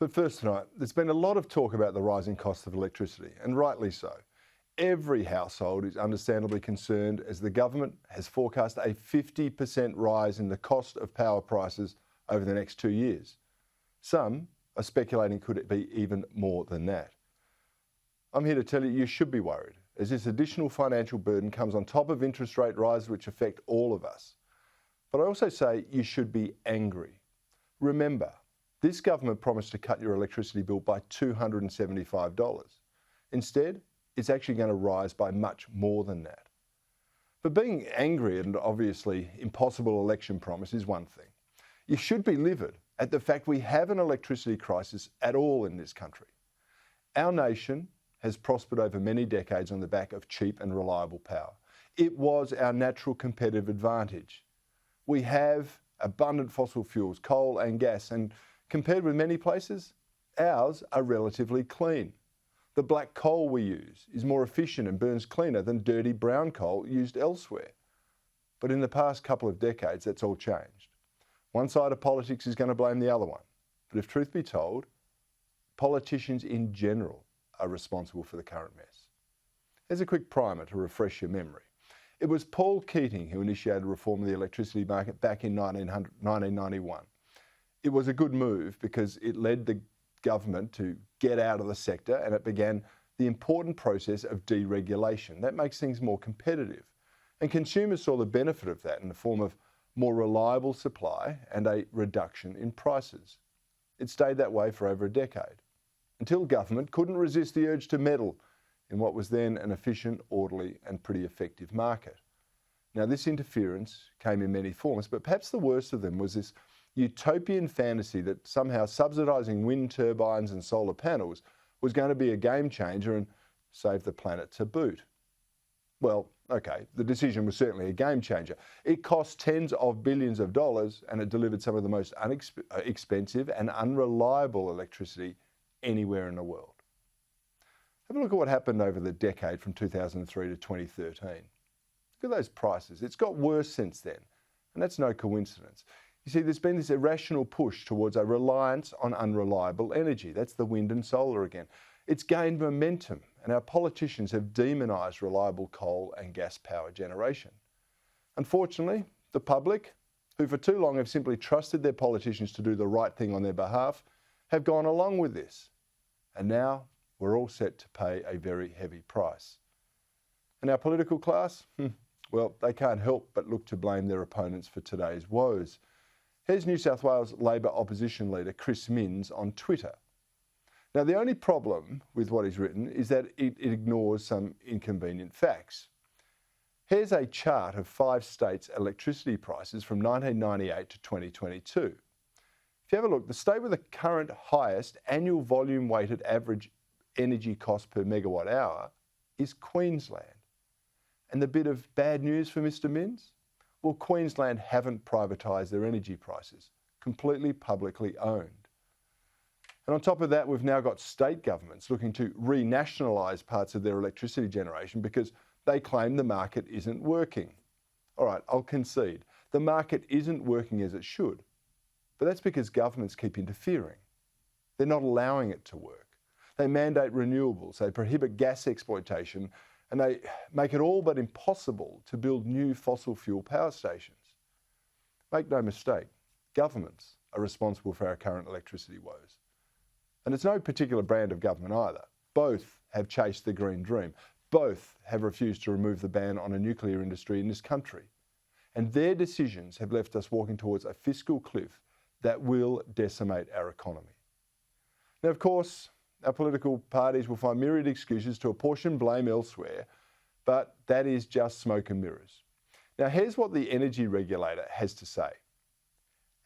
But first tonight, there's been a lot of talk about the rising cost of electricity, and rightly so. Every household is understandably concerned as the government has forecast a 50% rise in the cost of power prices over the next 2 years. Some are speculating could it be even more than that. I'm here to tell you should be worried, as this additional financial burden comes on top of interest rate rises which affect all of us. But I also say you should be angry. Remember, this government promised to cut your electricity bill by $275. Instead, it's actually going to rise by much more than that. But being angry at an obviously impossible election promise is one thing. You should be livid at the fact we have an electricity crisis at all in this country. Our nation has prospered over many decades on the back of cheap and reliable power. It was our natural competitive advantage. We have abundant fossil fuels, coal and gas, and compared with many places, ours are relatively clean. The black coal we use is more efficient and burns cleaner than dirty brown coal used elsewhere. But in the past couple of decades, that's all changed. One side of politics is going to blame the other one. But if truth be told, politicians in general are responsible for the current mess. Here's a quick primer to refresh your memory. It was Paul Keating who initiated reform of the electricity market back in 1991. It was a good move because it led the government to get out of the sector, and it began the important process of deregulation. That makes things more competitive. And consumers saw the benefit of that in the form of more reliable supply and a reduction in prices. It stayed that way for over a decade, until government couldn't resist the urge to meddle in what was then an efficient, orderly and pretty effective market. Now, this interference came in many forms, but perhaps the worst of them was this utopian fantasy that somehow subsidising wind turbines and solar panels was going to be a game changer and save the planet to boot. Well, okay, the decision was certainly a game changer. It cost tens of billions of dollars and it delivered some of the most expensive and unreliable electricity anywhere in the world. Have a look at what happened over the decade from 2003 to 2013. Look at those prices. It's got worse since then, and that's no coincidence. You see, there's been this irrational push towards a reliance on unreliable energy. That's the wind and solar again. It's gained momentum, and our politicians have demonised reliable coal and gas power generation. Unfortunately, the public, who for too long have simply trusted their politicians to do the right thing on their behalf, have gone along with this. And now we're all set to pay a very heavy price. And our political class? Well, they can't help but look to blame their opponents for today's woes. Here's New South Wales Labor opposition leader Chris Minns on Twitter. Now, the only problem with what he's written is that it ignores some inconvenient facts. Here's a chart of 5 states' electricity prices from 1998 to 2022. If you have a look, the state with the current highest annual volume-weighted average energy cost per megawatt hour is Queensland. And the bit of bad news for Mr. Minns? Well, Queensland haven't privatised their energy prices, completely publicly owned. And on top of that, we've now got state governments looking to renationalise parts of their electricity generation because they claim the market isn't working. All right, I'll concede. The market isn't working as it should, but that's because governments keep interfering. They're not allowing it to work. They mandate renewables, they prohibit gas exploitation, and they make it all but impossible to build new fossil fuel power stations. Make no mistake, governments are responsible for our current electricity woes. And it's no particular brand of government either. Both have chased the green dream. Both have refused to remove the ban on a nuclear industry in this country. And their decisions have left us walking towards a fiscal cliff that will decimate our economy. Now, of course, our political parties will find myriad excuses to apportion blame elsewhere, but that is just smoke and mirrors. Now, here's what the energy regulator has to say.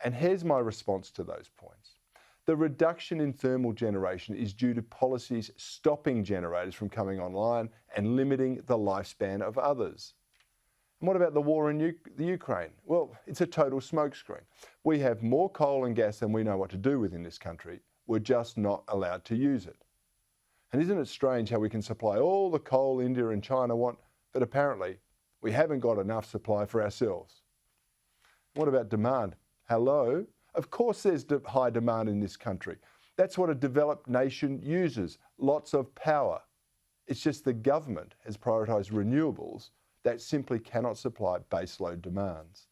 And here's my response to those points. The reduction in thermal generation is due to policies stopping generators from coming online and limiting the lifespan of others. And what about the war in the Ukraine? Well, it's a total smokescreen. We have more coal and gas than we know what to do with in this country. We're just not allowed to use it. And isn't it strange how we can supply all the coal India and China want, but apparently we haven't got enough supply for ourselves? What about demand? Hello? Of course there's high demand in this country. That's what a developed nation uses, lots of power. It's just the government has prioritised renewables that simply cannot supply baseload demands.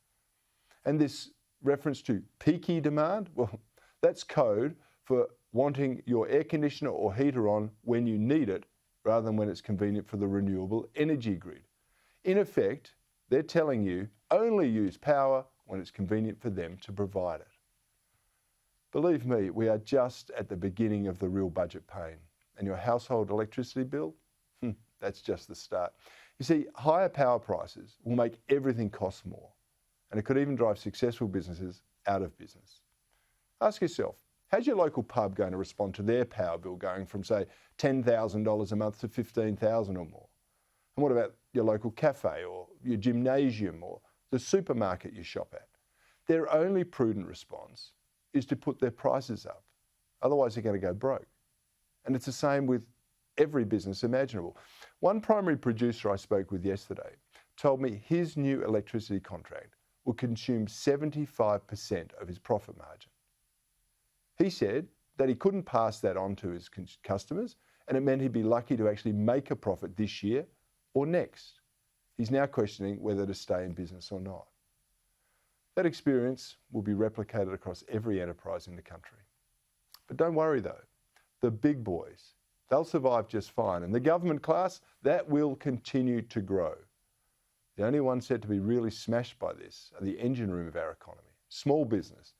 And this reference to peaky demand, well, that's code for wanting your air conditioner or heater on when you need it rather than when it's convenient for the renewable energy grid. In effect, they're telling you only use power when it's convenient for them to provide it. Believe me, we are just at the beginning of the real budget pain. And your household electricity bill? That's just the start. You see, higher power prices will make everything cost more. And it could even drive successful businesses out of business. Ask yourself, how's your local pub going to respond to their power bill going from, say, $10,000 a month to $15,000 or more? And what about your local cafe or your gymnasium or the supermarket you shop at? Their only prudent response is to put their prices up. Otherwise, they're going to go broke. And it's the same with every business imaginable. One primary producer I spoke with yesterday told me his new electricity contract will consume 75% of his profit margin. He said that he couldn't pass that on to his customers, and it meant he'd be lucky to actually make a profit this year or next. He's now questioning whether to stay in business or not. That experience will be replicated across every enterprise in the country. But don't worry though, the big boys, they'll survive just fine, and the government class, that will continue to grow. The only ones said to be really smashed by this are the engine room of our economy, small business,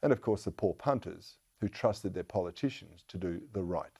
and of course the poor punters who trusted their politicians to do the right